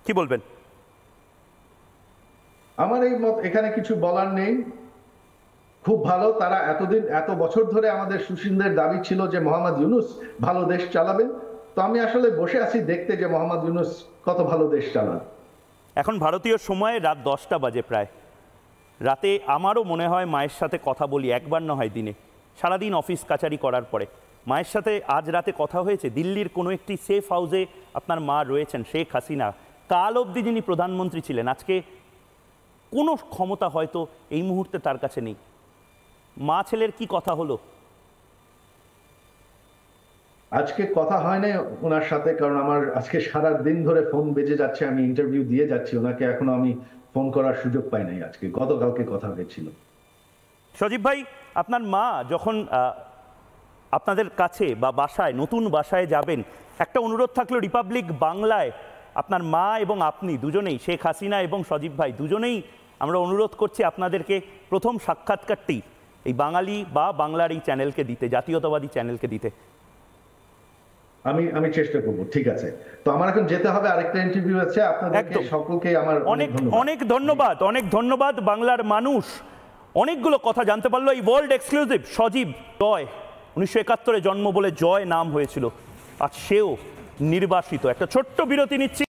কি বলবেন? আমার এই মত এখানে কিছু বলার নেই। খুব ভালো, তারা এতদিন এত বছর ধরে আমাদের সুশীলদের দাবি ছিল যে মোহাম্মদ ইউনূস ভালো দেশ চালাবেন। তো আমি আসলে বসে আছি দেখতে যে মোহাম্মদ ইউনূস কত ভালো দেশ চালান। এখন ভারতীয় সময়ে রাত 10টা বাজে প্রায়। রাতে আমারও মনে হয় মায়ের সাথে কথা বলি, একবার না হয় দিনে, সারাদিন অফিস কাচারি করার পরে। মায়ের সাথে আজ রাতে কথা হয়েছে। দিল্লির কোনো একটি সেফ হাউসে আপনার মা রয়েছেন, শেখ হাসিনা। কাল অবধি যিনি প্রধানমন্ত্রী ছিলেন, আজকে কোনো ক্ষমতা হয়তো এই মুহূর্তে তার কাছে নেই। মা ছেলের কি কথা হলো? আজকে কথা হয় নাই ওনার সাথে, কারণ আমার আজকে সারা দিন ধরে ফোন বেজে যাচ্ছে, আমি ইন্টারভিউ দিয়ে যাচ্ছি, ওনাকে এখনো আমি ফোন করার সুযোগ পাই নাই। আজকে গতকালকে কথা হয়েছিল। সজীব ভাই, আপনার মা যখন আপনাদের কাছে বা বাসায়, নতুন বাসায় যাবেন, একটা অনুরোধ থাকলো, রিপাবলিক বাংলায় আপনার মা এবং আপনি দুজনেই, শেখ হাসিনা এবং সজীব ভাই দুজনেই আমরা অনুরোধ করছি আপনাদেরকে প্রথম সাক্ষাৎকারটি এই বাঙালি বা বাংলার এই চ্যানেলকে দিতে, জাতীয়তাবাদী চ্যানেলকে দিতে। আমি চেষ্টা করব। ঠিক আছে, তো আমার এখন যেতে হবে, আরেকটা ইন্টারভিউ আছে। আপনাদেরকে সকলকে আমার অনেক ধন্যবাদ। অনেক ধন্যবাদ। বাংলার মানুষ অনেকগুলো কথা জানতে পারলো। এই ওয়ার্ল্ড এক্সক্লুসিভ সজীব জয়, 1971 জন্ম বলে জয় নাম হয়েছিল, আর সেও নির্বাসিত। একটা ছোট্ট বিরতি নিচ্ছি।